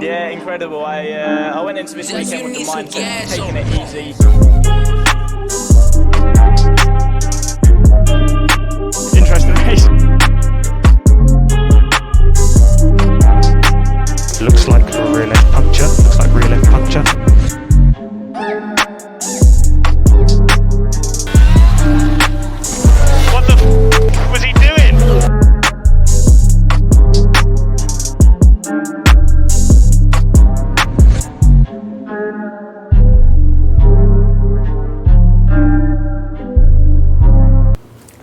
Yeah, incredible. I went into this weekend with the mindset of taking it easy. Interesting race. Looks like a rear end puncture. Looks like rear end puncture. What the f was he doing?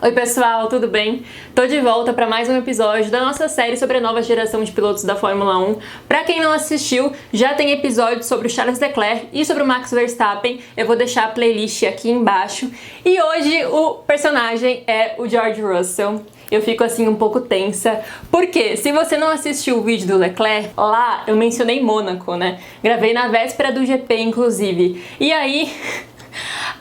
Oi pessoal, tudo bem? Tô de volta para mais um episódio da nossa série sobre a nova geração de pilotos da Fórmula 1. Para quem não assistiu, já tem episódio sobre o Charles Leclerc e sobre o Max Verstappen. Eu vou deixar a playlist aqui embaixo. E hoje o personagem é o George Russell. Eu fico assim um pouco tensa, porque se você não assistiu o vídeo do Leclerc, lá eu mencionei Mônaco, né? Gravei na véspera do GP, inclusive. E aí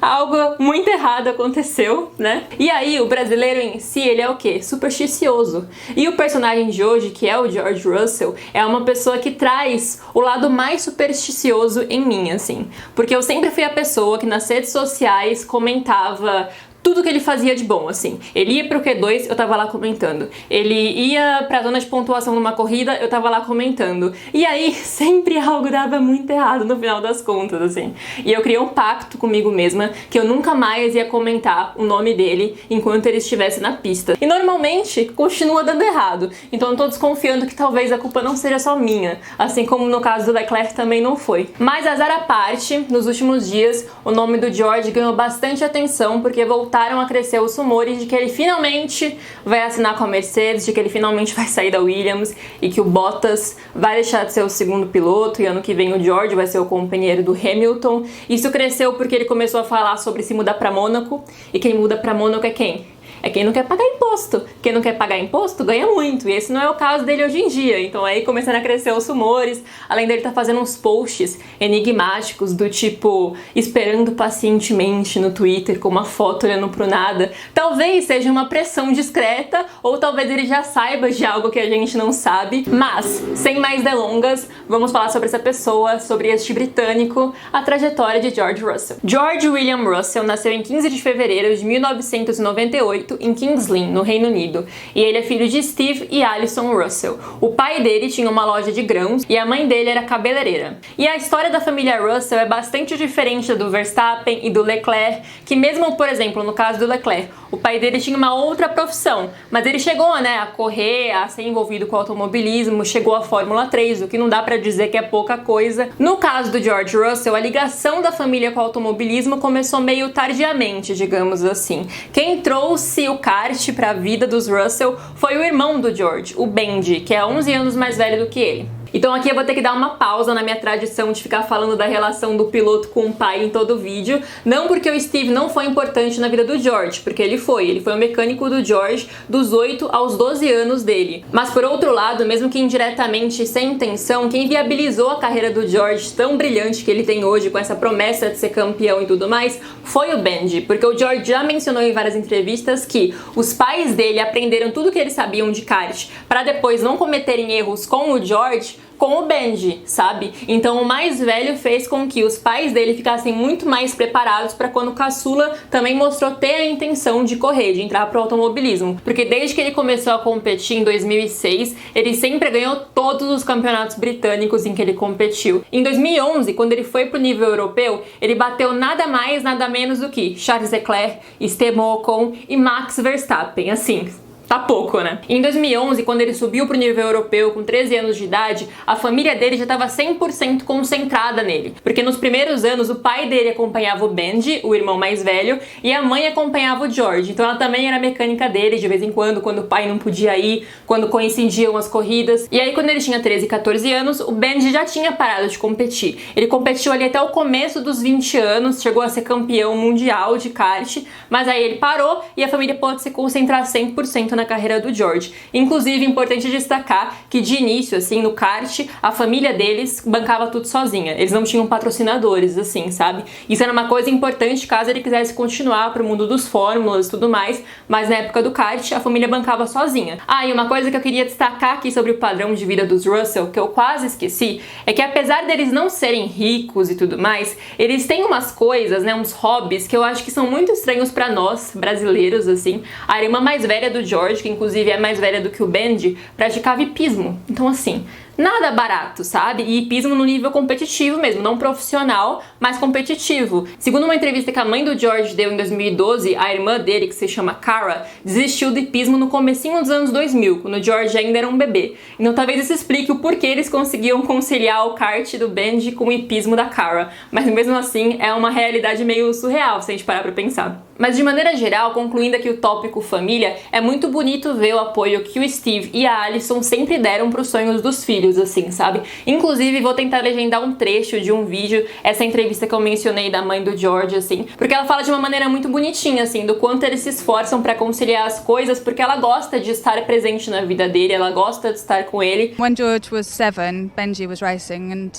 algo muito errado aconteceu, né? E aí, o brasileiro em si, ele é o quê? Supersticioso. E o personagem de hoje, que é o George Russell, é uma pessoa que traz o lado mais supersticioso em mim, assim. Porque eu sempre fui a pessoa que nas redes sociais comentava tudo que ele fazia de bom, assim. Ele ia pro Q2, eu tava lá comentando. Ele ia pra zona de pontuação numa corrida, eu tava lá comentando. E aí, sempre algo dava muito errado no final das contas, assim. E eu criei um pacto comigo mesma que eu nunca mais ia comentar o nome dele enquanto ele estivesse na pista. E normalmente, continua dando errado. Então eu tô desconfiando que talvez a culpa não seja só minha. Assim como no caso do Leclerc também não foi. Mas azar à parte, nos últimos dias, o nome do George ganhou bastante atenção porque voltaram a crescer os rumores de que ele finalmente vai assinar com a Mercedes, de que ele finalmente vai sair da Williams e que o Bottas vai deixar de ser o segundo piloto e ano que vem o George vai ser o companheiro do Hamilton. Isso cresceu porque ele começou a falar sobre se mudar para Mônaco, e quem muda para Mônaco é quem? É quem não quer pagar imposto. Quem não quer pagar imposto ganha muito, e esse não é o caso dele hoje em dia. Então aí começaram a crescer os rumores, além dele tá fazendo uns posts enigmáticos do tipo esperando pacientemente no Twitter com uma foto olhando pro nada. Talvez seja uma pressão discreta, ou talvez ele já saiba de algo que a gente não sabe. Mas, sem mais delongas, vamos falar sobre essa pessoa, sobre este britânico, a trajetória de George Russell. George William Russell nasceu em 15 de fevereiro de 1998 em Kings Lynn, no Reino Unido, e ele é filho de Steve e Alison Russell. O pai dele tinha uma loja de grãos e a mãe dele era cabeleireira. E a história da família Russell é bastante diferente da do Verstappen e do Leclerc, que mesmo, por exemplo, no caso do Leclerc, o pai dele tinha uma outra profissão, mas ele chegou, né, a correr, a ser envolvido com automobilismo, chegou à Fórmula 3, o que não dá pra dizer que é pouca coisa. No caso do George Russell, a ligação da família com o automobilismo começou meio tardiamente, digamos assim. Quem trouxe o kart para a vida dos Russell foi o irmão do George, o Benji, que é 11 anos mais velho do que ele. Então aqui eu vou ter que dar uma pausa na minha tradição de ficar falando da relação do piloto com o pai em todo o vídeo. Não porque o Steve não foi importante na vida do George, porque ele foi o mecânico do George dos 8 aos 12 anos dele. Mas por outro lado, mesmo que indiretamente, sem intenção, quem viabilizou a carreira do George tão brilhante que ele tem hoje, com essa promessa de ser campeão e tudo mais, foi o Benji. Porque o George já mencionou em várias entrevistas que os pais dele aprenderam tudo que eles sabiam de kart para depois não cometerem erros com o George, com o Benji, sabe? Então o mais velho fez com que os pais dele ficassem muito mais preparados para quando o caçula também mostrou ter a intenção de correr, de entrar pro automobilismo. Porque desde que ele começou a competir em 2006, ele sempre ganhou todos os campeonatos britânicos em que ele competiu. Em 2011, quando ele foi pro nível europeu, ele bateu nada mais, nada menos do que Charles Leclerc, Esteban Ocon e Max Verstappen, assim. Tá pouco, né? Em 2011, quando ele subiu pro nível europeu com 13 anos de idade, a família dele já estava 100% concentrada nele. Porque nos primeiros anos, o pai dele acompanhava o Benji, o irmão mais velho, e a mãe acompanhava o George. Então ela também era mecânica dele, de vez em quando o pai não podia ir, quando coincidiam as corridas. E aí, quando ele tinha 13 e 14 anos, o Benji já tinha parado de competir. Ele competiu ali até o começo dos 20 anos, chegou a ser campeão mundial de kart, mas aí ele parou e a família pôde se concentrar 100% na na carreira do George. Inclusive, importante destacar que de início, assim, no kart, a família deles bancava tudo sozinha. Eles não tinham patrocinadores, assim, sabe? Isso era uma coisa importante caso ele quisesse continuar pro mundo dos fórmulas e tudo mais, mas na época do kart, a família bancava sozinha. Ah, e uma coisa que eu queria destacar aqui sobre o padrão de vida dos Russell, que eu quase esqueci, é que apesar deles não serem ricos e tudo mais, eles têm umas coisas, né, uns hobbies que eu acho que são muito estranhos pra nós, brasileiros, assim. A irmã mais velha do George, que inclusive é mais velha do que o Benji, praticava hipismo. Então, assim, nada barato, sabe? E hipismo no nível competitivo mesmo, não profissional, mas competitivo. Segundo uma entrevista que a mãe do George deu em 2012, a irmã dele, que se chama Cara, desistiu do hipismo no comecinho dos anos 2000, quando o George ainda era um bebê. Então talvez isso explique o porquê eles conseguiam conciliar o kart do Benji com o hipismo da Cara. Mas mesmo assim, é uma realidade meio surreal, se a gente parar pra pensar. Mas de maneira geral, concluindo aqui o tópico família, é muito bonito ver o apoio que o Steve e a Alison sempre deram pros sonhos dos filhos, assim, sabe? Inclusive, vou tentar legendar um trecho de um vídeo, essa entrevista que eu mencionei da mãe do George, assim, porque ela fala de uma maneira muito bonitinha, assim, do quanto eles se esforçam pra conciliar as coisas, porque ela gosta de estar presente na vida dele, ela gosta de estar com ele. When George was 7, Benji was racing and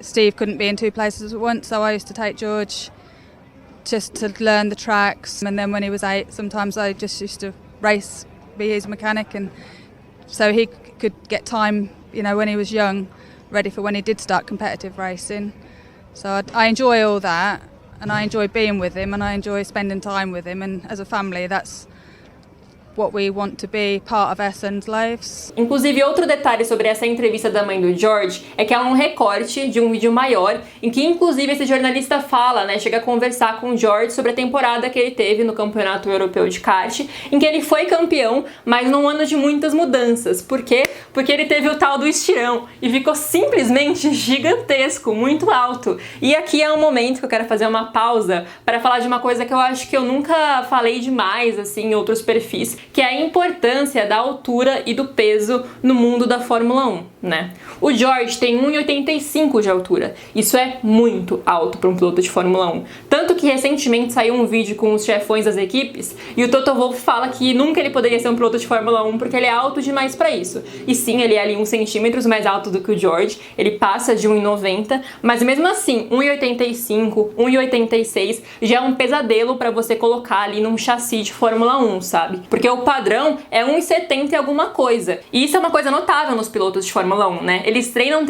Steve couldn't be in 2 places at once, so I used to take George just to learn the tracks, and then when he was 8, sometimes I just used to race, be his mechanic, and so he could get time, you know, when he was young, ready for when he did start competitive racing. So I enjoy all that, and I enjoy being with him, and I enjoy spending time with him, and as a family that's what we want to be part of our sons' lives. Inclusive, outro detalhe sobre essa entrevista da mãe do George é que é um recorte de um vídeo maior, em que inclusive esse jornalista fala, né, chega a conversar com o George sobre a temporada que ele teve no Campeonato Europeu de Kart, em que ele foi campeão, mas num ano de muitas mudanças. Por quê? Porque ele teve o tal do estirão e ficou simplesmente gigantesco, muito alto. E aqui é um momento que eu quero fazer uma pausa para falar de uma coisa que eu acho que eu nunca falei demais, assim, em outros perfis, que é a importância da altura e do peso no mundo da Fórmula 1, né? O George tem 1,85 de altura. Isso é muito alto para um piloto de Fórmula 1. Tanto que recentemente saiu um vídeo com os chefões das equipes e o Toto Wolff fala que nunca ele poderia ser um piloto de Fórmula 1 porque ele é alto demais para isso. E sim, ele é ali 1 centímetro mais alto do que o George, ele passa de 1,90, mas mesmo assim, 1,85, 1,86 já é um pesadelo para você colocar ali num chassi de Fórmula 1, sabe? Porque o padrão é 1,70 e alguma coisa. E isso é uma coisa notável nos pilotos de Fórmula 1, né? Eles treinam,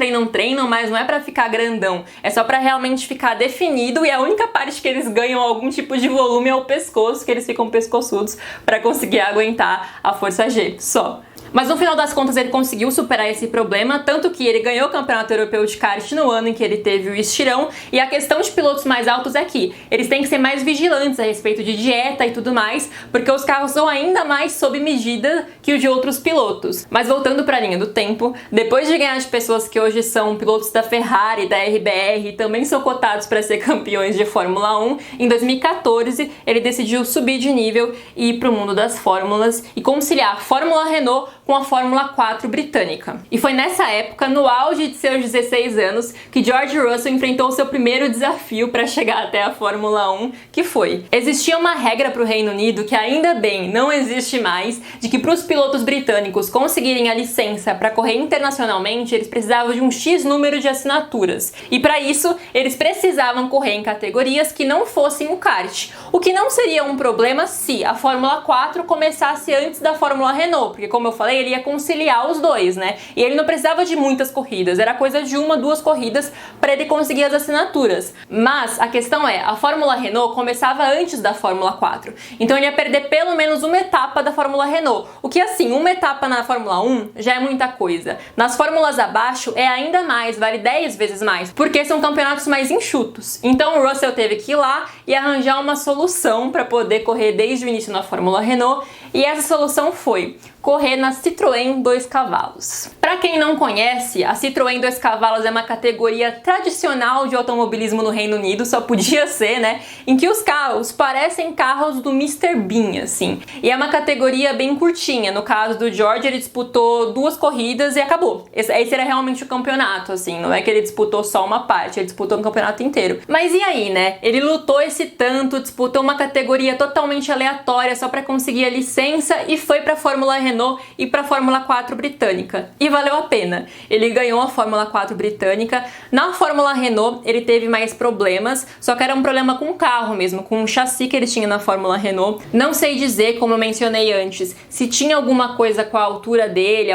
mas não é pra ficar grandão. É só pra realmente ficar definido, e a única parte que eles ganham algum tipo de volume é o pescoço, que eles ficam pescoçudos pra conseguir aguentar a força G, só. Mas no final das contas ele conseguiu superar esse problema, tanto que ele ganhou o Campeonato Europeu de Kart no ano em que ele teve o estirão, e a questão de pilotos mais altos é que eles têm que ser mais vigilantes a respeito de dieta e tudo mais, porque os carros são ainda mais sob medida que os de outros pilotos. Mas voltando para a linha do tempo, depois de ganhar de pessoas que hoje são pilotos da Ferrari, da RBR e também são cotados para ser campeões de Fórmula 1, em 2014 ele decidiu subir de nível e ir para o mundo das fórmulas e conciliar a Fórmula Renault com a Fórmula 4 britânica. E foi nessa época, no auge de seus 16 anos, que George Russell enfrentou seu primeiro desafio para chegar até a Fórmula 1, que foi: existia uma regra para o Reino Unido que ainda bem não existe mais, de que para os pilotos britânicos conseguirem a licença para correr internacionalmente, eles precisavam de um X número de assinaturas. E para isso, eles precisavam correr em categorias que não fossem o kart. O que não seria um problema se a Fórmula 4 começasse antes da Fórmula Renault, porque como eu falei, ele ia conciliar os dois, né? E ele não precisava de muitas corridas, era coisa de 1, 2 corridas para ele conseguir as assinaturas. Mas a questão é, a Fórmula Renault começava antes da Fórmula 4, então ele ia perder pelo menos uma etapa da Fórmula Renault, o que assim, uma etapa na Fórmula 1 já é muita coisa. Nas fórmulas abaixo é ainda mais, vale 10 vezes mais, porque são campeonatos mais enxutos. Então o Russell teve que ir lá e arranjar uma solução para poder correr desde o início na Fórmula Renault, e essa solução foi: correr na Citroën 2 cavalos. Para quem não conhece, a Citroën 2 cavalos é uma categoria tradicional de automobilismo no Reino Unido, só podia ser, né? Em que os carros parecem carros do Mr. Bean, assim. E é uma categoria bem curtinha. No caso do George, ele disputou 2 corridas e acabou. Esse era realmente o campeonato, assim. Não é que ele disputou só uma parte, ele disputou o campeonato inteiro. Mas e aí, né? Ele lutou esse tanto, disputou uma categoria totalmente aleatória só para conseguir a licença e foi para a Fórmula Renault e para a Fórmula 4 britânica. E valeu a pena. Ele ganhou a Fórmula 4 britânica. Na Fórmula Renault, ele teve mais problemas, só que era um problema com o carro mesmo, com o chassi que eles tinham na Fórmula Renault. Não sei dizer, como eu mencionei antes, se tinha alguma coisa com a altura dele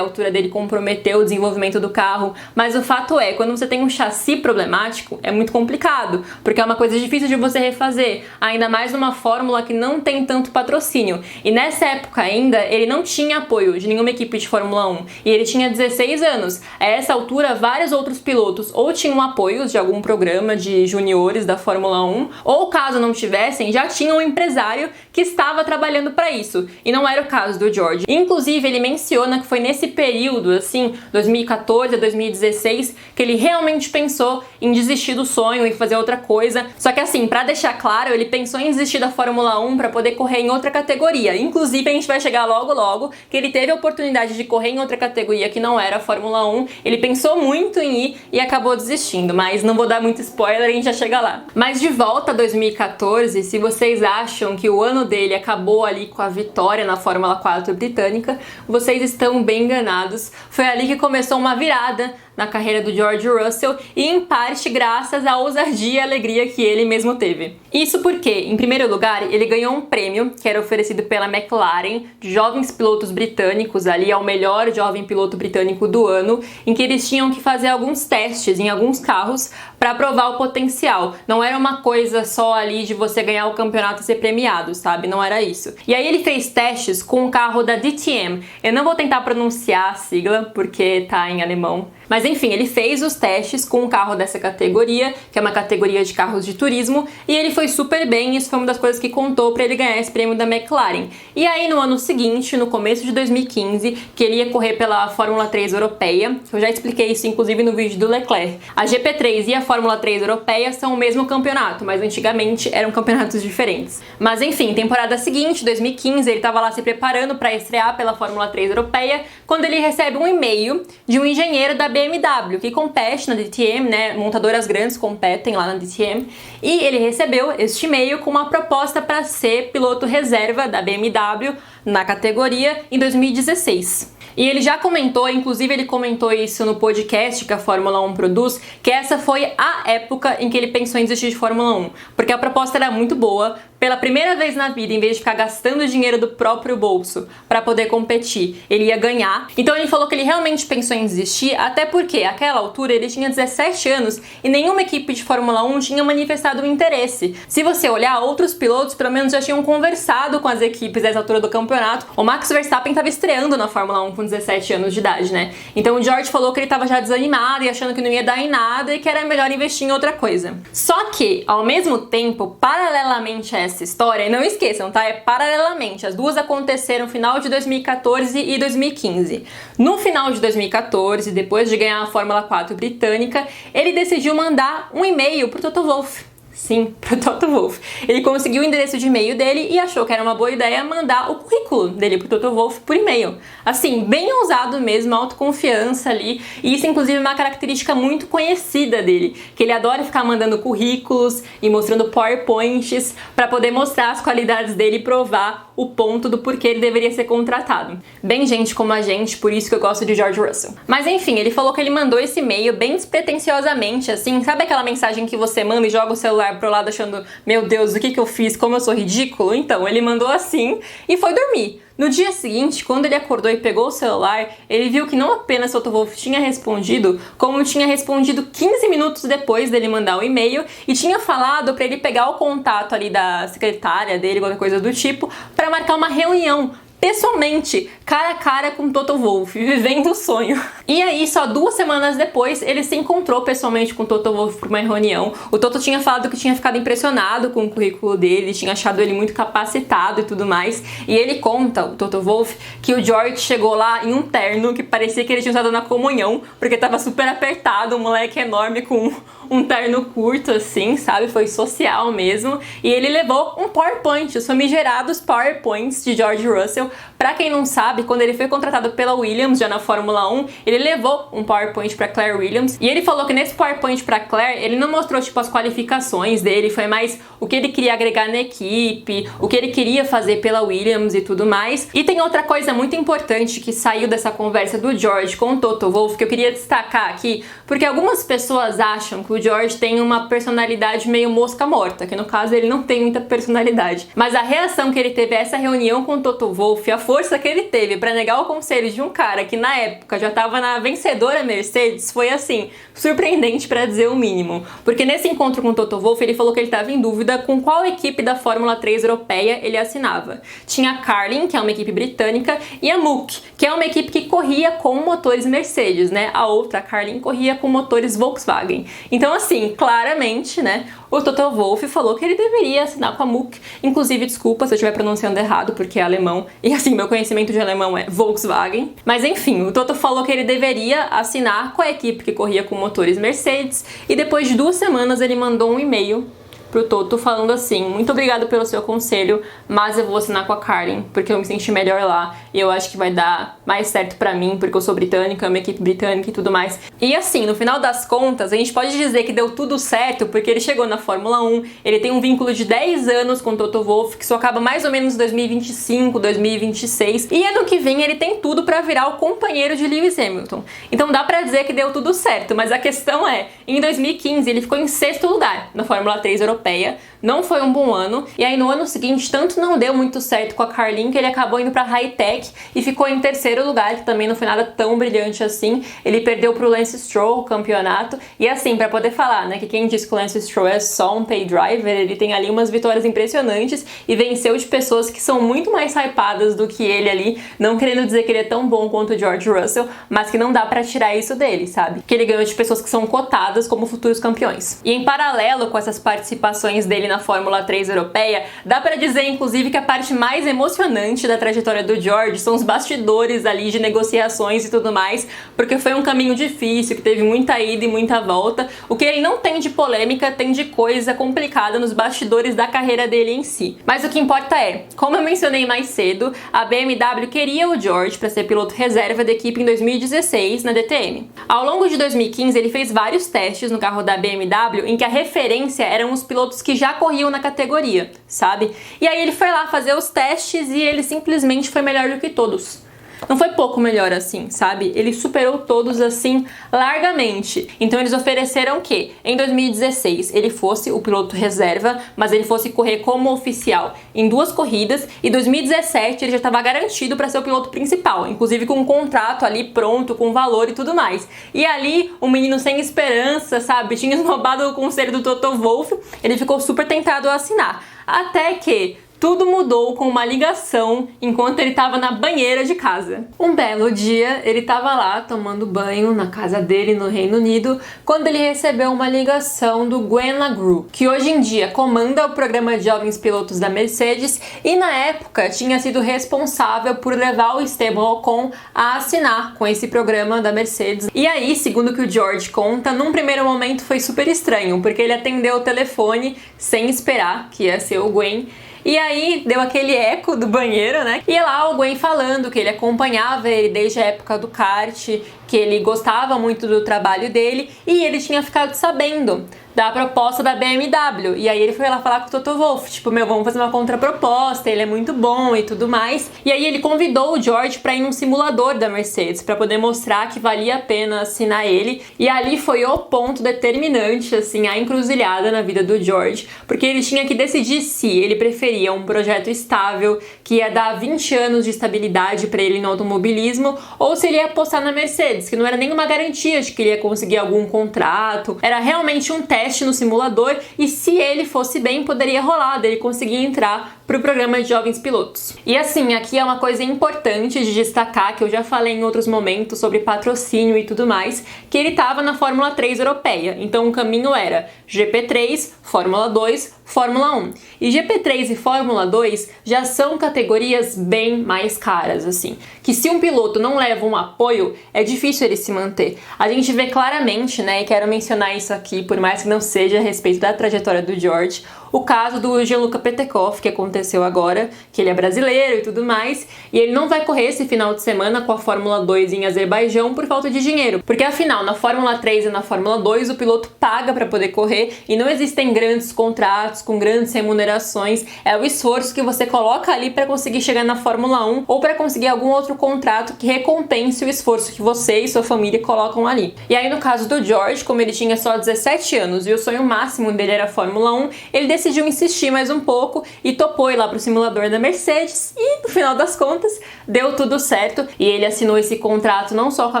comprometeu o desenvolvimento do carro, mas o fato é, quando você tem um chassi problemático, é muito complicado, porque é uma coisa difícil de você refazer, ainda mais numa fórmula que não tem tanto patrocínio. E nessa época ainda, ele não tinha apoio de nenhuma equipe de Fórmula 1, e ele tinha 16 anos. A essa altura, vários outros pilotos ou tinham apoios de algum programa de juniores da Fórmula 1, ou caso não tivessem, já tinham um empresário que estava trabalhando para isso, e não era o caso do George. Inclusive, ele menciona que foi nesse período, assim, 2014 a 2016, que ele realmente pensou em desistir do sonho e fazer outra coisa. Só que assim, pra deixar claro, ele pensou em desistir da Fórmula 1 para poder correr em outra categoria. Inclusive, a gente vai chegar logo que ele teve a oportunidade de correr em outra categoria que não era a Fórmula 1. Ele pensou muito em ir e acabou desistindo, mas não vou dar muito spoiler, a gente já chega lá. Mas de volta a 2014, se vocês acham que o ano dele acabou ali com a vitória na Fórmula 4 britânica, vocês estão bem enganados. Foi ali que começou uma virada na carreira do George Russell e em parte graças à ousadia e alegria que ele mesmo teve. Isso porque, em primeiro lugar, ele ganhou um prêmio que era oferecido pela McLaren de jovens pilotos britânicos, ali ao melhor jovem piloto britânico do ano, em que eles tinham que fazer alguns testes em alguns carros para provar o potencial. Não era uma coisa só ali de você ganhar o campeonato e ser premiado, sabe? Não era isso. E aí ele fez testes com o carro da DTM. Eu não vou tentar pronunciar a sigla porque tá em alemão. Mas enfim, ele fez os testes com o carro dessa categoria, que é uma categoria de carros de turismo, e ele foi super bem, e isso foi uma das coisas que contou para ele ganhar esse prêmio da McLaren. E aí no ano seguinte, no começo de 2015, que ele ia correr pela Fórmula 3 europeia, eu já expliquei isso inclusive no vídeo do Leclerc. A GP3 e a Fórmula 3 europeia são o mesmo campeonato, mas antigamente eram campeonatos diferentes. Mas enfim, temporada seguinte, 2015, ele estava lá se preparando para estrear pela Fórmula 3 europeia, quando ele recebe um e-mail de um engenheiro da BMW, que compete na DTM, né? Montadoras grandes competem lá na DTM. E ele recebeu este e-mail com uma proposta para ser piloto reserva da BMW na categoria em 2016. E ele já comentou, inclusive ele comentou isso no podcast que a Fórmula 1 produz, que essa foi a época em que ele pensou em desistir de Fórmula 1, porque a proposta era muito boa. Pela primeira vez na vida, em vez de ficar gastando dinheiro do próprio bolso para poder competir, ele ia ganhar. Então ele falou que ele realmente pensou em desistir, até porque àquela altura ele tinha 17 anos e nenhuma equipe de Fórmula 1 tinha manifestado um interesse. Se você olhar, outros pilotos pelo menos já tinham conversado com as equipes nessa altura do campeonato. O Max Verstappen estava estreando na Fórmula 1 com 17 anos de idade, né? Então o George falou que ele estava já desanimado e achando que não ia dar em nada e que era melhor investir em outra coisa. Só que, ao mesmo tempo, paralelamente a essa história, e não esqueçam, tá? É paralelamente, as duas aconteceram no final de 2014 e 2015. No final de 2014, depois de ganhar a Fórmula 4 britânica, ele decidiu mandar um e-mail pro Toto Wolff. Sim, pro Toto Wolff. Ele conseguiu o endereço de e-mail dele e achou que era uma boa ideia mandar o currículo dele pro Toto Wolff por e-mail. Assim, bem ousado mesmo, autoconfiança ali. E isso, inclusive, é uma característica muito conhecida dele, que ele adora ficar mandando currículos e mostrando PowerPoints para poder mostrar as qualidades dele e provar o ponto do porquê ele deveria ser contratado. Bem gente como a gente, por isso que eu gosto de George Russell. Mas enfim, ele falou que ele mandou esse e-mail bem despretensiosamente, assim, sabe aquela mensagem que você manda e joga o celular pro lado achando, meu Deus, o que eu fiz, como eu sou ridículo? Então, ele mandou assim e foi dormir. No dia seguinte, quando ele acordou e pegou o celular, ele viu que não apenas Toto Wolff tinha respondido, como tinha respondido 15 minutos depois dele mandar o e-mail e tinha falado para ele pegar o contato ali da secretária dele, qualquer coisa do tipo, para marcar uma reunião pessoalmente, cara a cara com Toto Wolff, vivendo o sonho. E aí, só 2 semanas depois, ele se encontrou pessoalmente com Toto Wolff para uma reunião. O Toto tinha falado que tinha ficado impressionado com o currículo dele, tinha achado ele muito capacitado e tudo mais. E ele conta, o Toto Wolff, que o George chegou lá em um terno que parecia que ele tinha usado na comunhão, porque tava super apertado, um moleque enorme com um terno curto, assim, sabe? Foi social mesmo. E ele levou um PowerPoint, os famigerados PowerPoints de George Russell. Pra quem não sabe, quando ele foi contratado pela Williams, já na Fórmula 1, ele levou um PowerPoint pra Claire Williams. E ele falou que nesse PowerPoint pra Claire, ele não mostrou, tipo, as qualificações dele, foi mais o que ele queria agregar na equipe, o que ele queria fazer pela Williams e tudo mais. E tem outra coisa muito importante que saiu dessa conversa do George com o Toto Wolff, que eu queria destacar aqui, porque algumas pessoas acham que o George tem uma personalidade meio mosca morta, que no caso ele não tem muita personalidade. Mas a reação que ele teve a essa reunião com o Toto Wolff, a força que ele teve pra negar o conselho de um cara que na época já tava na vencedora Mercedes, foi assim, surpreendente pra dizer o mínimo. Porque nesse encontro com o Toto Wolff, ele falou que ele tava em dúvida com qual equipe da Fórmula 3 europeia ele assinava. Tinha a Carlin, que é uma equipe britânica, e a Mook, que é uma equipe que corria com motores Mercedes, né? A outra, a Carlin, corria com motores Volkswagen. Então, assim, claramente, né, o Toto Wolff falou que ele deveria assinar com a Mook. Inclusive, desculpa se eu estiver pronunciando errado, porque é alemão. E assim, meu conhecimento de alemão é Volkswagen. Mas enfim, o Toto falou que ele deveria assinar com a equipe que corria com motores Mercedes. E depois de 2 semanas, ele mandou um e-mail pro Toto falando assim: muito obrigado pelo seu conselho, mas eu vou assinar com a Carlin, porque eu me senti melhor lá e eu acho que vai dar mais certo pra mim, porque eu sou britânica, é uma equipe britânica e tudo mais. E assim, no final das contas, a gente pode dizer que deu tudo certo, porque ele chegou na Fórmula 1, ele tem um vínculo de 10 anos com o Toto Wolff, que só acaba mais ou menos em 2025, 2026, e ano que vem ele tem tudo pra virar o companheiro de Lewis Hamilton. Então dá pra dizer que deu tudo certo, mas a questão é, em 2015 ele ficou em 6º lugar na Fórmula 3 europeia, não foi um bom ano, e aí no ano seguinte tanto não deu muito certo com a Carlin que ele acabou indo pra High-Tech e ficou em 3º lugar, que também não foi nada tão brilhante assim. Ele perdeu pro Lance Stroll o campeonato, e assim, pra poder falar, né, que quem diz que o Lance Stroll é só um pay driver, ele tem ali umas vitórias impressionantes e venceu de pessoas que são muito mais hypadas do que ele ali, não querendo dizer que ele é tão bom quanto o George Russell, mas que não dá pra tirar isso dele, sabe? Que ele ganhou de pessoas que são cotadas como futuros campeões. E em paralelo com essas participações dele na Fórmula 3 europeia, dá pra dizer inclusive que a parte mais emocionante da trajetória do George são os bastidores ali de negociações e tudo mais, porque foi um caminho difícil, que teve muita ida e muita volta. O que ele não tem de polêmica, tem de coisa complicada nos bastidores da carreira dele em si. Mas o que importa é, como eu mencionei mais cedo, a BMW queria o George para ser piloto reserva da equipe em 2016 na DTM. Ao longo de 2015 ele fez vários testes no carro da BMW em que a referência eram os pilotos que já corriam na categoria, sabe? E aí ele foi lá fazer os testes e ele simplesmente foi melhor do que todos. Não foi pouco melhor assim, sabe? Ele superou todos assim largamente. Então eles ofereceram que em 2016 ele fosse o piloto reserva, mas ele fosse correr como oficial em 2 corridas, e 2017 ele já estava garantido para ser o piloto principal, inclusive com um contrato ali pronto, com valor e tudo mais. E ali, um menino sem esperança, sabe? Tinha esnobado o conselho do Toto Wolff, ele ficou super tentado a assinar. Até que tudo mudou com uma ligação enquanto ele estava na banheira de casa. Um belo dia, ele estava lá tomando banho na casa dele no Reino Unido, quando ele recebeu uma ligação do Gwen Lagrew, que hoje em dia comanda o programa de jovens pilotos da Mercedes e na época tinha sido responsável por levar o Esteban Ocon a assinar com esse programa da Mercedes. E aí, segundo o que o George conta, num primeiro momento foi super estranho, porque ele atendeu o telefone sem esperar que ia ser o Gwen. E aí deu aquele eco do banheiro, né? E lá o Gwen falando que ele acompanhava ele desde a época do kart, que ele gostava muito do trabalho dele e ele tinha ficado sabendo da proposta da BMW. E aí ele foi lá falar com o Toto Wolff, tipo, meu, vamos fazer uma contraproposta, ele é muito bom e tudo mais. E aí ele convidou o George pra ir num simulador da Mercedes, pra poder mostrar que valia a pena assinar ele. E ali foi o ponto determinante, assim, a encruzilhada na vida do George, porque ele tinha que decidir se ele preferia um projeto estável, que ia dar 20 anos de estabilidade pra ele no automobilismo, ou se ele ia apostar na Mercedes, que não era nenhuma garantia de que ele ia conseguir algum contrato, era realmente um teste no simulador, e se ele fosse bem, poderia rolar dele conseguir entrar para o programa de jovens pilotos. E assim, aqui é uma coisa importante de destacar, que eu já falei em outros momentos sobre patrocínio e tudo mais, que ele estava na Fórmula 3 europeia. Então o caminho era GP3, Fórmula 2, Fórmula 1. E GP3 e Fórmula 2 já são categorias bem mais caras, assim. Que se um piloto não leva um apoio, é difícil ele se manter. A gente vê claramente, né, e quero mencionar isso aqui, por mais que não seja a respeito da trajetória do George, o caso do Gianluca Petekoff, que aconteceu agora, que ele é brasileiro e tudo mais, e ele não vai correr esse final de semana com a Fórmula 2 em Azerbaijão por falta de dinheiro. Porque afinal, na Fórmula 3 e na Fórmula 2, o piloto paga para poder correr e não existem grandes contratos com grandes remunerações. É o esforço que você coloca ali para conseguir chegar na Fórmula 1 ou para conseguir algum outro contrato que recompense o esforço que você e sua família colocam ali. E aí, no caso do George, como ele tinha só 17 anos e o sonho máximo dele era a Fórmula 1, ele decidiu insistir mais um pouco e topou ir lá pro simulador da Mercedes e, no final das contas, deu tudo certo e ele assinou esse contrato não só com a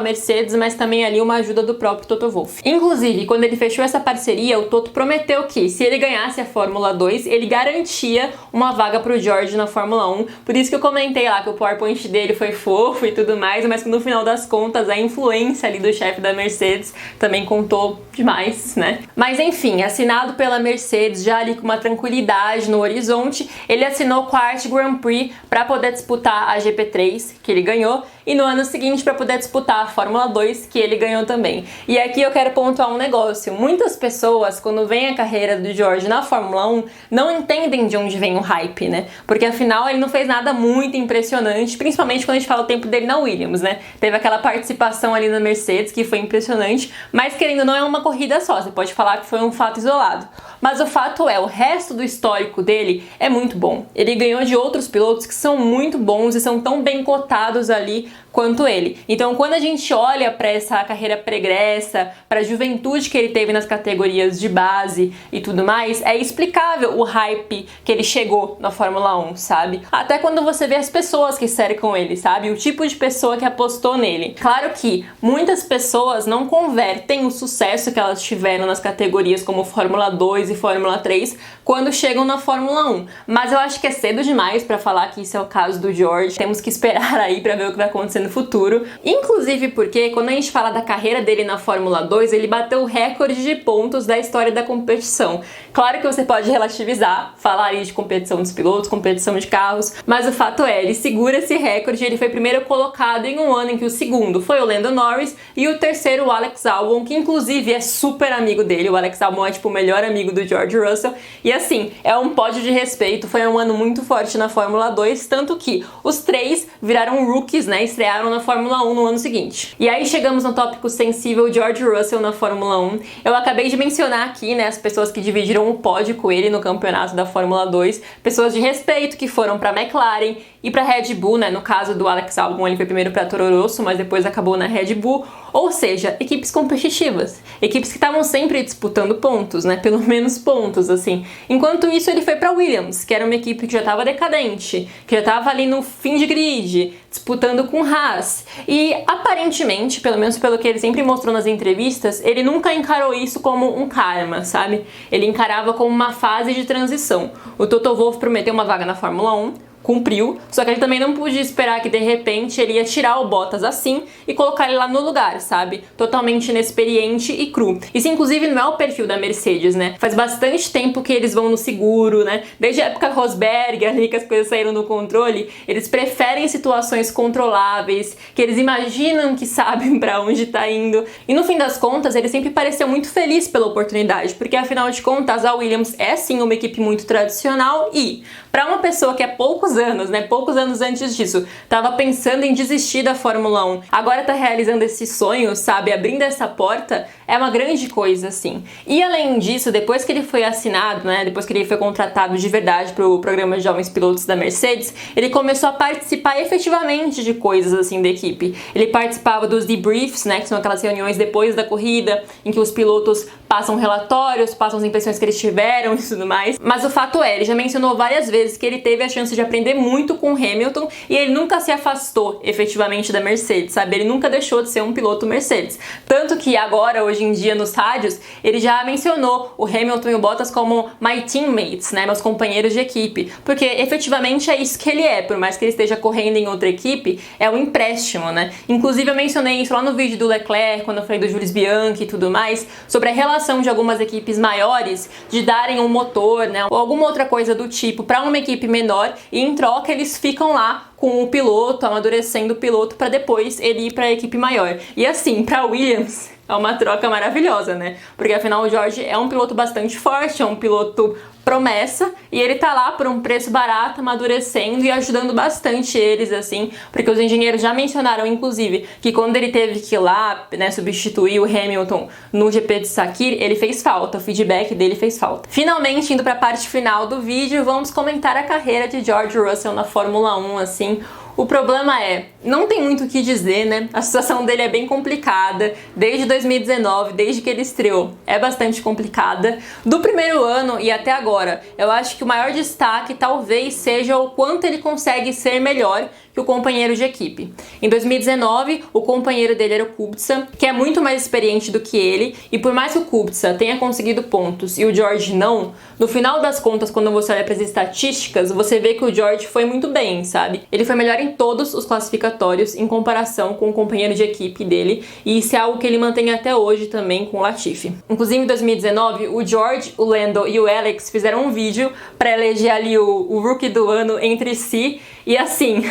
Mercedes, mas também ali uma ajuda do próprio Toto Wolff. Inclusive, quando ele fechou essa parceria, o Toto prometeu que, se ele ganhasse a Fórmula 2, ele garantia uma vaga pro George na Fórmula 1, por isso que eu comentei lá que o PowerPoint dele foi fofo e tudo mais, mas que no final das contas a influência ali do chefe da Mercedes também contou demais, né? Mas enfim, assinado pela Mercedes, já ali com uma tranquilidade no horizonte, ele assinou com a Art Grand Prix para poder disputar a GP3, que ele ganhou, e no ano seguinte para poder disputar a Fórmula 2, que ele ganhou também. E aqui eu quero pontuar um negócio. Muitas pessoas, quando vem a carreira do George na Fórmula 1, não entendem de onde vem o hype, né? Porque afinal ele não fez nada muito impressionante, principalmente quando a gente fala o tempo dele na Williams, né? Teve aquela participação ali na Mercedes que foi impressionante, mas querendo ou não é uma corrida só, você pode falar que foi um fato isolado. Mas o fato é, o resto do histórico dele é muito bom. Ele ganhou de outros pilotos que são muito bons e são tão bem cotados ali quanto ele. Então, quando a gente olha para essa carreira pregressa, para a juventude que ele teve nas categorias de base e tudo mais, é explicável o hype que ele chegou na Fórmula 1, sabe? Até quando você vê as pessoas que cercam ele, sabe? O tipo de pessoa que apostou nele. Claro que muitas pessoas não convertem o sucesso que elas tiveram nas categorias como Fórmula 2 e Fórmula 3 quando chegam na Fórmula 1. Mas eu acho que é cedo demais para falar que isso é o caso do George. Temos que esperar aí para ver o que vai acontecer no futuro. Inclusive porque quando a gente fala da carreira dele na Fórmula 2, ele bateu o recorde de pontos da história da competição. Claro que você pode relativizar, falar aí de competição dos pilotos, competição de carros, mas o fato é, ele segura esse recorde. Ele foi primeiro colocado em um ano em que o segundo foi o Lando Norris e o terceiro o Alex Albon, que inclusive é super amigo dele. O Alex Albon é tipo o melhor amigo do George Russell. E assim, é um pódio de respeito, foi um ano muito forte na Fórmula 2, tanto que os três viraram rookies, né, estrearam na Fórmula 1 no ano seguinte. E aí chegamos no tópico sensível, George Russell na Fórmula 1. Eu acabei de mencionar aqui, né, as pessoas que dividiram o pódio com ele no campeonato da Fórmula 2, pessoas de respeito que foram para McLaren e para Red Bull, né, no caso do Alex Albon ele foi primeiro para Toro Rosso, mas depois acabou na Red Bull, ou seja, equipes competitivas, equipes que estavam sempre disputando pontos, né, pelo menos pontos, assim. Enquanto isso ele foi para Williams, que era uma equipe que já estava decadente, que já estava ali no fim de grid, disputando com Haas. E aparentemente, pelo menos pelo que ele sempre mostrou nas entrevistas, ele nunca encarou isso como um karma, sabe? Ele encarava como uma fase de transição. O Toto Wolff prometeu uma vaga na Fórmula 1, cumpriu, só que ele também não podia esperar que de repente ele ia tirar o Bottas assim e colocar ele lá no lugar, sabe? Totalmente inexperiente e cru. Isso inclusive não é o perfil da Mercedes, né? Faz bastante tempo que eles vão no seguro, né? Desde a época Rosberg, ali que as coisas saíram do controle, eles preferem situações controláveis, que eles imaginam que sabem pra onde tá indo. E no fim das contas, ele sempre pareceu muito feliz pela oportunidade, porque afinal de contas a Williams é sim uma equipe muito tradicional e, pra uma pessoa que é poucos anos antes disso, tava pensando em desistir da Fórmula 1, agora tá realizando esse sonho, sabe, abrindo essa porta, é uma grande coisa, assim. E além disso, depois que ele foi assinado, né, depois que ele foi contratado de verdade pro programa de jovens pilotos da Mercedes, ele começou a participar efetivamente de coisas, assim, da equipe. Ele participava dos debriefs, né, que são aquelas reuniões depois da corrida, em que os pilotos passam relatórios, passam as impressões que eles tiveram e tudo mais. Mas o fato é, ele já mencionou várias vezes que ele teve a chance de aprender muito com o Hamilton e ele nunca se afastou efetivamente da Mercedes, sabe? Ele nunca deixou de ser um piloto Mercedes. Tanto que agora, hoje em dia, nos rádios, ele já mencionou o Hamilton e o Bottas como my teammates, né? Meus companheiros de equipe. Porque efetivamente é isso que ele é, por mais que ele esteja correndo em outra equipe, é um empréstimo, né? Inclusive eu mencionei isso lá no vídeo do Leclerc, quando eu falei do Jules Bianchi e tudo mais, sobre a relação de algumas equipes maiores de darem um motor, né? Ou alguma outra coisa do tipo para uma equipe menor e em troca eles ficam lá com o piloto, amadurecendo o piloto para depois ele ir para a equipe maior. E assim, para Williams é uma troca maravilhosa, né? Porque afinal o George é um piloto bastante forte, é um piloto promessa, e ele tá lá por um preço barato, amadurecendo e ajudando bastante eles, assim, porque os engenheiros já mencionaram, inclusive, que quando ele teve que ir lá, né, substituir o Hamilton no GP de Sakir, ele fez falta, o feedback dele fez falta. Finalmente, indo para a parte final do vídeo, vamos comentar a carreira de George Russell na Fórmula 1, assim. O problema é, não tem muito o que dizer, né? A situação dele é bem complicada, desde 2019, desde que ele estreou, é bastante complicada. Do primeiro ano e até agora, eu acho que o maior destaque talvez seja o quanto ele consegue ser melhor que o companheiro de equipe. Em 2019, o companheiro dele era o Kubica, que é muito mais experiente do que ele, e por mais que o Kubica tenha conseguido pontos e o George não, no final das contas, quando você olha para as estatísticas, você vê que o George foi muito bem, sabe? Ele foi melhor em todos os classificatórios em comparação com o companheiro de equipe dele, e isso é algo que ele mantém até hoje também com o Latifi. Inclusive, em 2019, o George, o Lando e o Alex fizeram um vídeo para eleger ali o Rookie do ano entre si, e assim,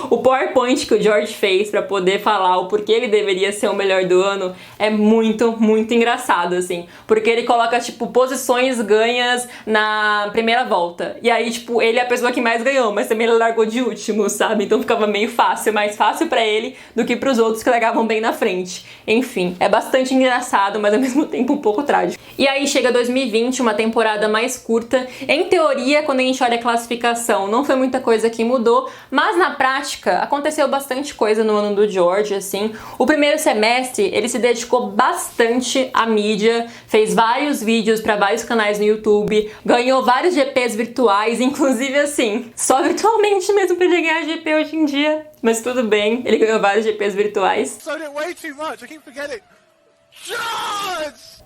o PowerPoint que o George fez para poder falar o porquê ele deveria ser o melhor do ano é muito, muito engraçado, assim. Porque ele coloca, tipo, posições ganhas na primeira volta. E aí, tipo, ele é a pessoa que mais ganhou, mas também ele largou de último, sabe? Então ficava meio fácil, mais fácil para ele do que para os outros que largavam bem na frente. Enfim, é bastante engraçado, mas ao mesmo tempo um pouco trágico. E aí chega 2020, uma temporada mais curta. Em teoria, quando a gente olha a classificação, não foi muita coisa que mudou, mas na prática aconteceu bastante coisa no ano do George, assim. O primeiro semestre, ele se dedicou bastante à mídia, fez vários vídeos para vários canais no YouTube, ganhou vários GPs virtuais, inclusive assim, só virtualmente mesmo pra ele ganhar GP hoje em dia, mas tudo bem, ele ganhou vários GPs virtuais.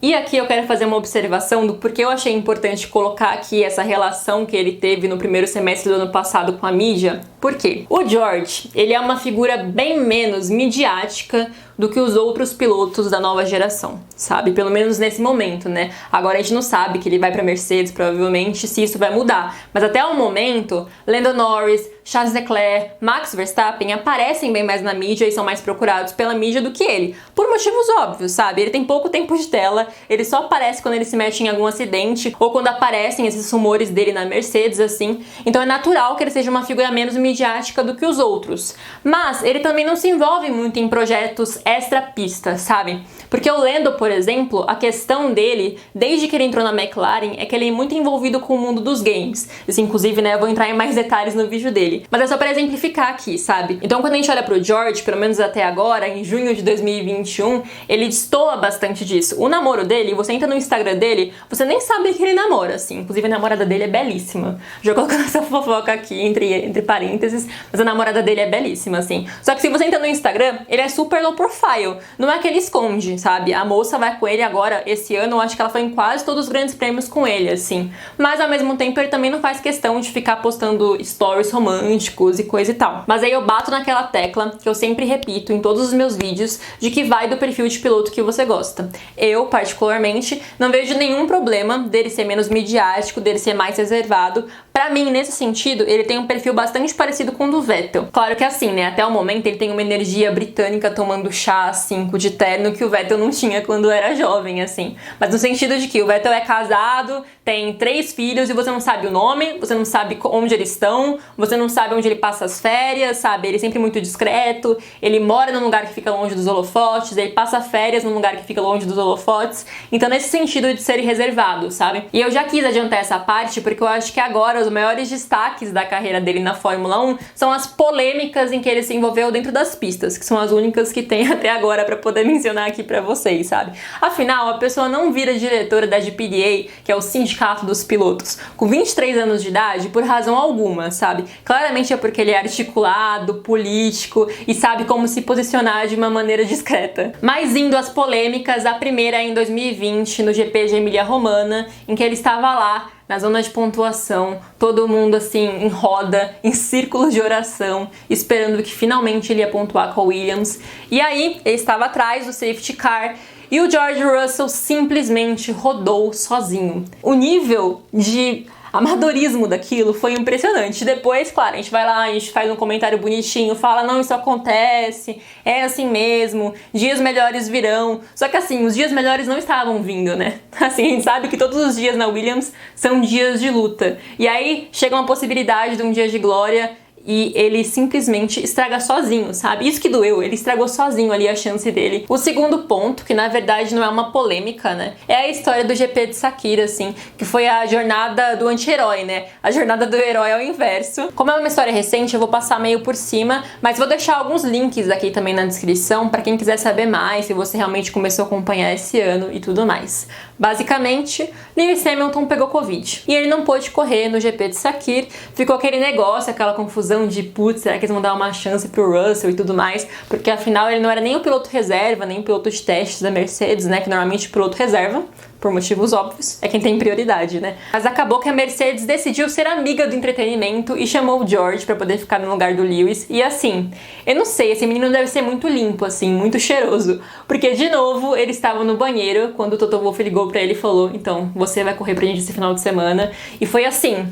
E aqui eu quero fazer uma observação do porquê eu achei importante colocar aqui essa relação que ele teve no primeiro semestre do ano passado com a mídia. Por quê? O George, ele é uma figura bem menos midiática do que os outros pilotos da nova geração, sabe? Pelo menos nesse momento, né? Agora a gente não sabe que ele vai pra Mercedes, provavelmente, se isso vai mudar. Mas até o momento, Lando Norris, Charles Leclerc, Max Verstappen aparecem bem mais na mídia e são mais procurados pela mídia do que ele. Por motivos óbvios, sabe? Ele tem pouco tempo de tela, ele só aparece quando ele se mete em algum acidente ou quando aparecem esses rumores dele na Mercedes, assim. Então é natural que ele seja uma figura menos midiática do que os outros. Mas ele também não se envolve muito em projetos extra-pista, sabe? Porque o Lando, por exemplo, a questão dele, desde que ele entrou na McLaren, é que ele é muito envolvido com o mundo dos games. Isso, inclusive, né, eu vou entrar em mais detalhes no vídeo dele. Mas é só pra exemplificar aqui, sabe? Então, quando a gente olha pro George, pelo menos até agora, em junho de 2021, ele destoa bastante disso. O namoro dele, você entra no Instagram dele, você nem sabe que ele namora, assim. Inclusive, a namorada dele é belíssima. Já colocando essa fofoca aqui entre parênteses, mas a namorada dele é belíssima, assim. Só que se você entra no Instagram, ele é super low profile. Não é que ele esconde, sabe? A moça vai com ele agora, esse ano, eu acho que ela foi em quase todos os grandes prêmios com ele, assim. Mas, ao mesmo tempo, ele também não faz questão de ficar postando stories românticos e coisa e tal. Mas aí eu bato naquela tecla que eu sempre repito em todos os meus vídeos, de que vai do perfil de piloto que você gosta. Eu, particularmente, não vejo nenhum problema dele ser menos midiático, dele ser mais reservado. Pra mim, nesse sentido, ele tem um perfil bastante parecido com o do Vettel. Claro que assim, né? Até o momento ele tem uma energia britânica tomando chá 5 de terno que o Vettel não tinha quando era jovem, assim. Mas no sentido de que o Vettel é casado, tem 3 filhos e você não sabe o nome, você não sabe onde eles estão, você não sabe onde ele passa as férias, sabe? Ele é sempre muito discreto, ele mora num lugar que fica longe dos holofotes, ele passa férias num lugar que fica longe dos holofotes. Então, nesse sentido de ser reservado, sabe? E eu já quis adiantar essa parte porque eu acho que agora os maiores destaques da carreira dele na Fórmula 1 são as polêmicas em que ele se envolveu dentro das pistas, que são as únicas que tem até agora pra poder mencionar aqui pra vocês, sabe? Afinal, a pessoa não vira diretora da GPDA, que é o sindicato dos pilotos, com 23 anos de idade por razão alguma, sabe? Claramente é porque ele é articulado, político e sabe como se posicionar de uma maneira discreta. Mas indo às polêmicas, a primeira é em 2020, no GP de Emília-Romagna, em que ele estava lá na zona de pontuação, todo mundo assim em roda, em círculos de oração, esperando que finalmente ele ia pontuar com a Williams. E aí, ele estava atrás do safety car e o George Russell simplesmente rodou sozinho. O nível de amadorismo daquilo foi impressionante. Depois, claro, a gente vai lá, a gente faz um comentário bonitinho, fala, não, isso acontece, é assim mesmo, dias melhores virão. Só que assim, os dias melhores não estavam vindo, né? Assim, a gente sabe que todos os dias na Williams são dias de luta. E aí chega uma possibilidade de um dia de glória e ele simplesmente estraga sozinho, sabe? Isso que doeu, ele estragou sozinho ali a chance dele. O segundo ponto, que na verdade não é uma polêmica, né? É a história do GP de Sakira, assim, que foi a jornada do anti-herói, né? A jornada do herói ao inverso. Como é uma história recente, eu vou passar meio por cima, mas vou deixar alguns links aqui também na descrição pra quem quiser saber mais, se você realmente começou a acompanhar esse ano e tudo mais. Basicamente, Lewis Hamilton pegou Covid e ele não pôde correr no GP de Sakir, ficou aquele negócio, aquela confusão de putz, será que eles vão dar uma chance pro Russell e tudo mais, porque afinal ele não era nem o piloto reserva, nem o piloto de testes da Mercedes, né, que normalmente o piloto reserva, por motivos óbvios, é quem tem prioridade, né? Mas acabou que a Mercedes decidiu ser amiga do entretenimento e chamou o George pra poder ficar no lugar do Lewis. E assim, eu não sei, esse menino deve ser muito limpo, assim, muito cheiroso. Porque, de novo, ele estava no banheiro quando o Toto Wolff ligou pra ele e falou, então, você vai correr pra gente esse final de semana. E foi assim,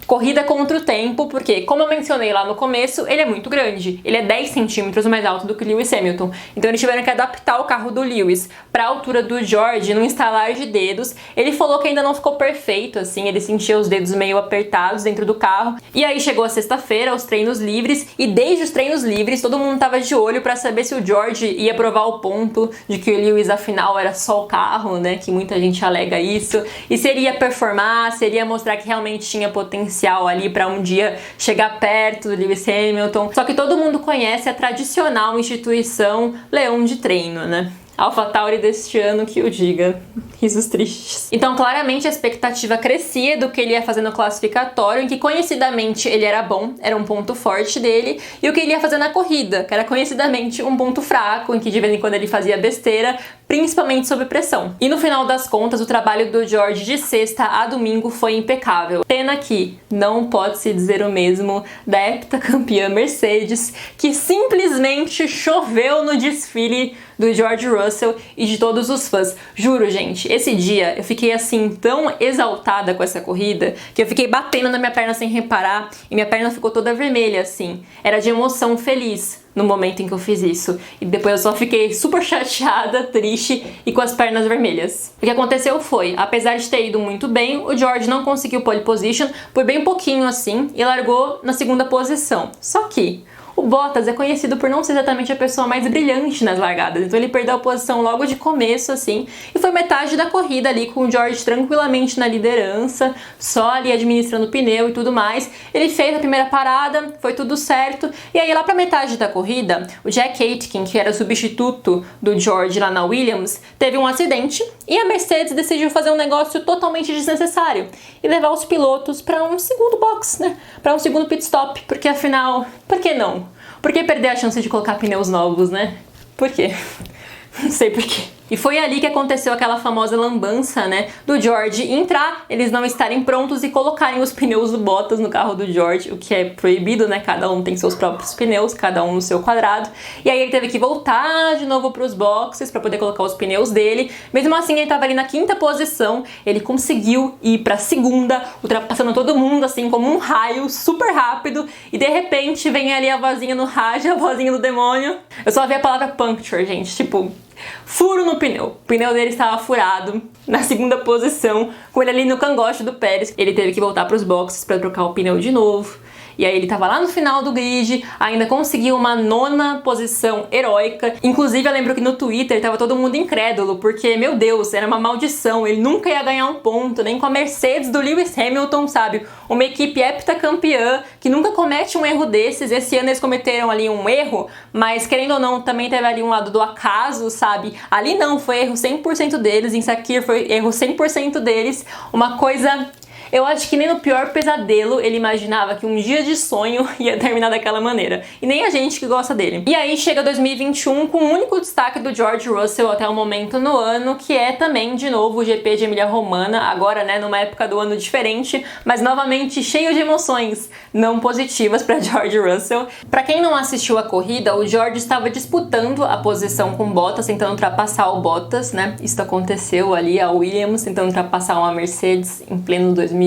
corrida contra o tempo, porque, como eu mencionei lá no começo, ele é muito grande. Ele é 10 centímetros mais alto do que Lewis Hamilton. Então eles tiveram que adaptar o carro do Lewis para a altura do George, num estalar de dedos. Ele falou que ainda não ficou perfeito, assim, ele sentia os dedos meio apertados dentro do carro. E aí chegou a sexta-feira, os treinos livres, e desde os treinos livres, todo mundo tava de olho para saber se o George ia provar o ponto de que o Lewis, afinal, era só o carro, né, que muita gente alega isso, e se ele ia performar, se ele ia mostrar que realmente tinha potencial ali para um dia chegar perto do Lewis Hamilton. Só que todo mundo conhece a tradicional instituição Leão de Treino, né? AlphaTauri deste ano que o diga. Risos tristes. Então, claramente, a expectativa crescia do que ele ia fazer no classificatório, em que conhecidamente ele era bom, era um ponto forte dele, e o que ele ia fazer na corrida, que era conhecidamente um ponto fraco, em que de vez em quando ele fazia besteira, principalmente sob pressão. E no final das contas, o trabalho do George de sexta a domingo foi impecável. Pena que não pode se dizer o mesmo da heptacampeã Mercedes, que simplesmente choveu no desfile do George Russell e de todos os fãs. Juro, gente, esse dia eu fiquei assim tão exaltada com essa corrida que eu fiquei batendo na minha perna sem reparar e minha perna ficou toda vermelha assim. Era de emoção feliz no momento em que eu fiz isso. E depois eu só fiquei super chateada, triste e com as pernas vermelhas. O que aconteceu foi, apesar de ter ido muito bem, o George não conseguiu pole position por bem pouquinho assim e largou na segunda posição. Só que o Bottas é conhecido por não ser exatamente a pessoa mais brilhante nas largadas, então ele perdeu a posição logo de começo, assim, e foi metade da corrida ali com o George tranquilamente na liderança, só ali administrando o pneu e tudo mais. Ele fez a primeira parada, foi tudo certo, e aí lá pra metade da corrida, o Jack Aitken, que era o substituto do George lá na Williams, teve um acidente e a Mercedes decidiu fazer um negócio totalmente desnecessário e levar os pilotos pra um segundo box, né, pra um segundo pit stop, porque afinal, por que não? Por que perder a chance de colocar pneus novos, né? Por quê? Não sei por quê. E foi ali que aconteceu aquela famosa lambança, né, do George entrar, eles não estarem prontos e colocarem os pneus do Bottas no carro do George, o que é proibido, né, cada um tem seus próprios pneus, cada um no seu quadrado. E aí ele teve que voltar de novo para os boxes para poder colocar os pneus dele. Mesmo assim, ele estava ali na quinta posição, ele conseguiu ir para a segunda, ultrapassando todo mundo assim como um raio, super rápido, e de repente vem ali a vozinha no rádio, a vozinha do demônio. Eu só vi a palavra puncture, gente, tipo, Furo no pneu. O pneu dele estava furado, na segunda posição, com ele ali no cangote do Pérez. Ele teve que voltar para os boxes para trocar o pneu de novo. E aí ele tava lá no final do grid, ainda conseguiu uma 9ª posição heróica. Inclusive eu lembro que no Twitter tava todo mundo incrédulo, porque, meu Deus, era uma maldição. Ele nunca ia ganhar um ponto, nem com a Mercedes do Lewis Hamilton, sabe? Uma equipe heptacampeã, que nunca comete um erro desses. Esse ano eles cometeram ali um erro, mas querendo ou não, também teve ali um lado do acaso, sabe? Ali não, foi erro 100% deles, em Sakir foi erro 100% deles. Uma coisa... Eu acho que nem no pior pesadelo ele imaginava que um dia de sonho ia terminar daquela maneira. E nem a gente que gosta dele. E aí chega 2021 com o único destaque do George Russell até o momento no ano, que é também, de novo, o GP de Emília-Romagna, agora, né, numa época do ano diferente, mas novamente cheio de emoções não positivas para George Russell. Para quem não assistiu a corrida, o George estava disputando a posição com Bottas, tentando ultrapassar o Bottas, né? Isso aconteceu ali, a Williams tentando ultrapassar uma Mercedes em pleno 2021,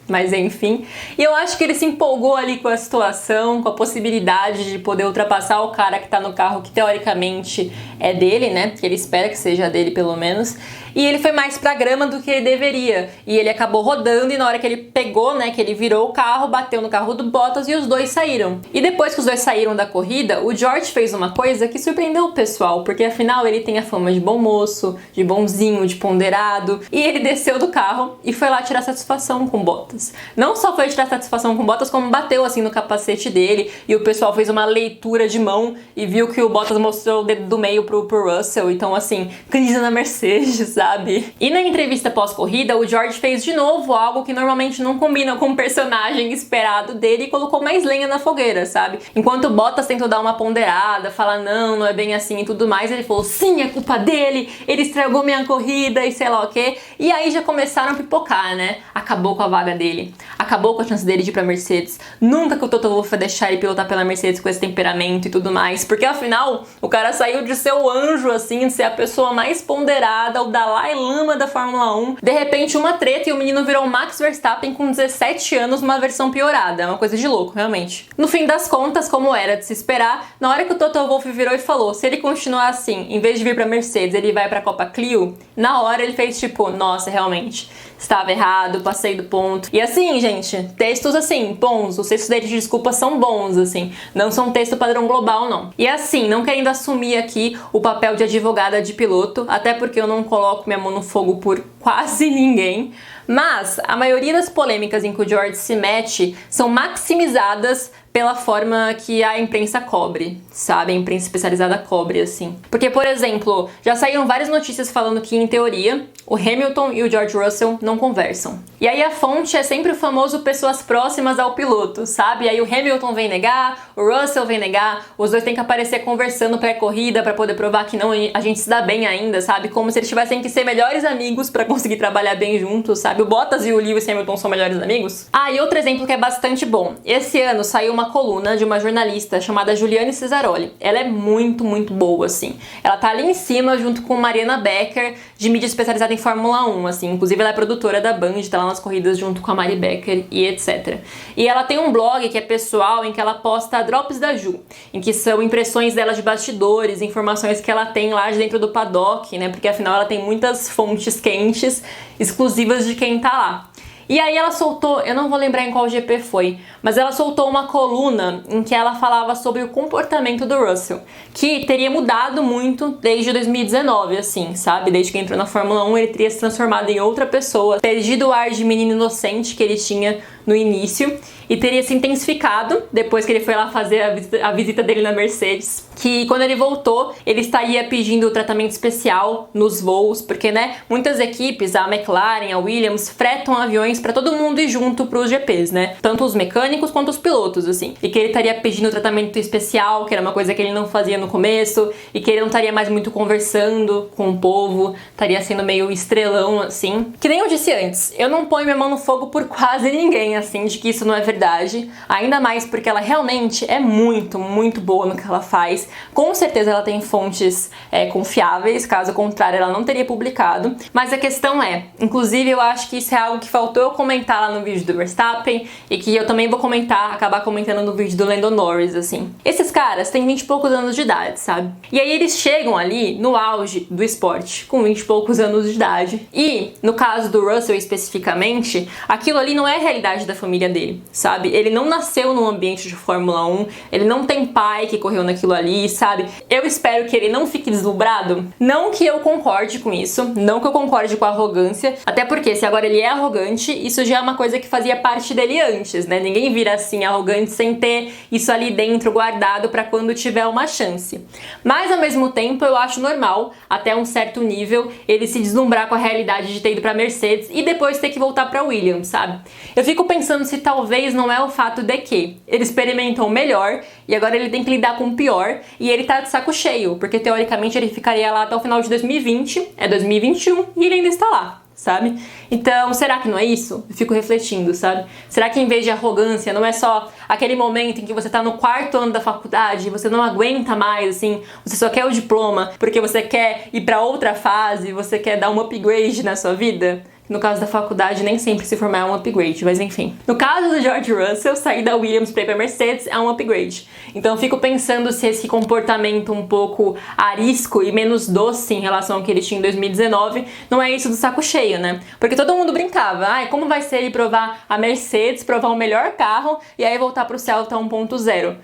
mas enfim. E eu acho que ele se empolgou ali com a situação, com a possibilidade de poder ultrapassar o cara que tá no carro que teoricamente é dele, né? Que ele espera que seja dele pelo menos. E ele foi mais pra grama do que ele deveria. E ele acabou rodando e na hora que ele pegou, né, que ele virou o carro, bateu no carro do Bottas e os dois saíram. E depois que os dois saíram da corrida, o George fez uma coisa que surpreendeu o pessoal, porque afinal ele tem a fama de bom moço, de bonzinho, de ponderado. E ele desceu do carro e foi lá tirar satisfação com o Bottas. Não só foi tirar satisfação com o Bottas, como bateu assim no capacete dele e o pessoal fez uma leitura de mão e viu que o Bottas mostrou o dedo do meio pro Russell. Então assim, crise na Mercedes, sabe? E na entrevista pós-corrida, o George fez de novo algo que normalmente não combina com o personagem esperado dele e colocou mais lenha na fogueira, sabe? Enquanto o Bottas tentou dar uma ponderada, falar não, não é bem assim e tudo mais, ele falou sim, é culpa dele, ele estragou minha corrida e sei lá o quê. E aí já começaram a pipocar, né? Acabou com a vaga dele, acabou com a chance dele de ir pra Mercedes. Nunca que o Toto Wolff vai deixar ele pilotar pela Mercedes com esse temperamento e tudo mais, porque afinal o cara saiu de ser o anjo, assim, de ser a pessoa mais ponderada, o Dalai Lama da Fórmula 1. De repente uma treta e o menino virou o Max Verstappen com 17 anos numa versão piorada. É uma coisa de louco, realmente. No fim das contas, como era de se esperar, na hora que o Toto Wolff virou e falou, se ele continuar assim, em vez de vir pra Mercedes, ele vai pra Copa Clio, na hora ele fez tipo, nossa, realmente, estava errado, passei do ponto. E assim, gente, textos assim, bons, os textos dele de desculpa são bons, assim, não são texto padrão global, não. E assim, não querendo assumir aqui o papel de advogada de piloto, até porque eu não coloco minha mão no fogo por quase ninguém, mas a maioria das polêmicas em que o George se mete são maximizadas pela forma que a imprensa cobre, sabe? A imprensa especializada cobre, assim. Porque, por exemplo, já saíram várias notícias falando que, em teoria, o Hamilton e o George Russell não conversam. E aí a fonte é sempre o famoso pessoas próximas ao piloto, sabe? E aí o Hamilton vem negar, o Russell vem negar, os dois têm que aparecer conversando pré-corrida pra poder provar que não, a gente se dá bem ainda, sabe? Como se eles tivessem que ser melhores amigos pra conseguir trabalhar bem juntos, sabe? O Bottas e o Lewis Hamilton são melhores amigos. Ah, e outro exemplo que é bastante bom. Esse ano saiu uma coluna de uma jornalista chamada Juliane Cesaroli. Ela é muito, muito boa, assim. Ela tá ali em cima junto com Mariana Becker, de mídia especializada em Fórmula 1, assim. Inclusive ela é produtora da Band, tá lá nas corridas junto com a Mari Becker e etc. E ela tem um blog que é pessoal, em que ela posta drops da Ju, em que são impressões dela de bastidores, informações que ela tem lá de dentro do paddock, né? Porque afinal ela tem muitas fontes quentes, exclusivas de quem tá lá. E aí ela soltou, eu não vou lembrar em qual GP foi, mas ela soltou uma coluna em que ela falava sobre o comportamento do Russell, que teria mudado muito desde 2019, assim, sabe? Desde que entrou na Fórmula 1, ele teria se transformado em outra pessoa, perdido o ar de menino inocente que ele tinha no início e teria se intensificado depois que ele foi lá fazer a visita dele na Mercedes, que quando ele voltou, ele estaria pedindo tratamento especial nos voos, porque, né, muitas equipes, a McLaren, a Williams, fretam aviões para todo mundo ir junto pros GPs, né, tanto os mecânicos quanto os pilotos, assim, e que ele estaria pedindo tratamento especial, que era uma coisa que ele não fazia no começo, e que ele não estaria mais muito conversando com o povo, estaria sendo meio estrelão, assim. Que nem eu disse antes, eu não ponho minha mão no fogo por quase ninguém bem, assim, de que isso não é verdade, ainda mais porque ela realmente é muito, muito boa no que ela faz. Com certeza ela tem fontes confiáveis, caso contrário ela não teria publicado. Mas a questão é, inclusive eu acho que isso é algo que faltou eu comentar lá no vídeo do Verstappen e que eu também vou acabar comentando no vídeo do Lando Norris, assim. Esses caras têm 20 e poucos anos de idade, sabe? E aí eles chegam ali no auge do esporte, com 20 e poucos anos de idade. E, no caso do Russell especificamente, aquilo ali não é a realidade da família dele, sabe? Ele não nasceu num ambiente de Fórmula 1, ele não tem pai que correu naquilo ali, sabe? Eu espero que ele não fique deslumbrado. Não que eu concorde com isso, não que eu concorde com a arrogância, até porque se agora ele é arrogante, isso já é uma coisa que fazia parte dele antes, né? Ninguém vira assim arrogante sem ter isso ali dentro guardado pra quando tiver uma chance. Mas ao mesmo tempo eu acho normal, até um certo nível, ele se deslumbrar com a realidade de ter ido pra Mercedes e depois ter que voltar pra Williams, sabe? Eu fico pensando se talvez não é o fato de que ele experimentou o melhor e agora ele tem que lidar com o pior e ele tá de saco cheio, porque teoricamente ele ficaria lá até o final de 2020, é 2021 e ele ainda está lá, sabe? Então, será que não é isso? Eu fico refletindo, sabe? Será que em vez de arrogância, não é só aquele momento em que você tá no 4º ano da faculdade e você não aguenta mais, assim, você só quer o diploma porque você quer ir pra outra fase, você quer dar um upgrade na sua vida? No caso da faculdade, nem sempre se formar é um upgrade, mas enfim. No caso do George Russell, sair da Williams pra ir pra Mercedes é um upgrade. Então eu fico pensando se esse comportamento um pouco arisco e menos doce em relação ao que ele tinha em 2019 não é isso do saco cheio, né? Porque todo mundo brincava, como vai ser ele provar a Mercedes, provar o melhor carro e aí voltar pro Celta 1.0.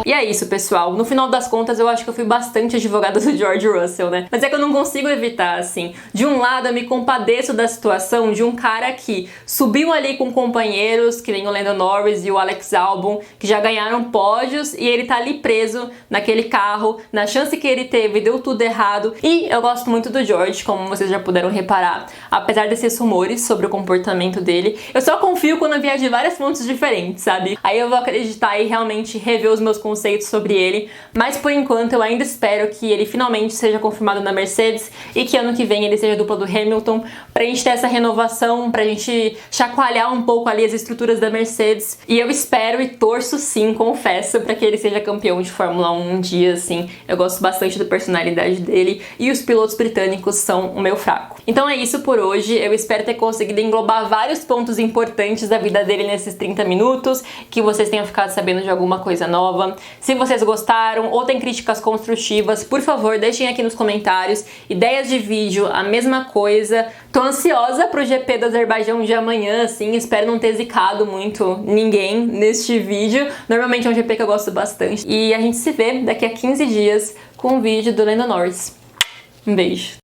E é isso, pessoal. No final das contas, eu acho que eu fui bastante advogada do George Russell, né? Mas é que eu não consigo evitar, assim. De um lado, eu me compadeço da situação de um cara que subiu ali com companheiros, que nem o Lando Norris e o Alex Albon, que já ganharam pódios, e ele tá ali preso naquele carro, na chance que ele teve, deu tudo errado. E eu gosto muito do George, como vocês já puderam reparar, apesar desses rumores sobre o comportamento dele, eu só confio quando eu vier de várias fontes diferentes, sabe? Aí eu vou acreditar e realmente rever os meus conceitos sobre ele, mas por enquanto eu ainda espero que ele finalmente seja confirmado na Mercedes e que ano que vem ele seja a dupla do Hamilton, pra gente ter essa renovação, pra gente chacoalhar um pouco ali as estruturas da Mercedes. E eu espero e torço sim, confesso, pra que ele seja campeão de Fórmula 1 um dia, assim. Eu gosto bastante da personalidade dele e os pilotos britânicos são o meu fraco. Então é isso por hoje, eu espero ter conseguido englobar vários pontos importantes da vida dele nesses 30 minutos, que vocês tenham ficado sabendo de alguma coisa nova. Se vocês gostaram ou têm críticas construtivas, por favor, deixem aqui nos comentários ideias de vídeo, a mesma coisa. Tô ansiosa pro GP do Azerbaijão de amanhã, assim, espero não ter zicado muito ninguém neste vídeo. Normalmente é um GP que eu gosto bastante. E a gente se vê daqui a 15 dias com o vídeo do Lando Norris. Um beijo.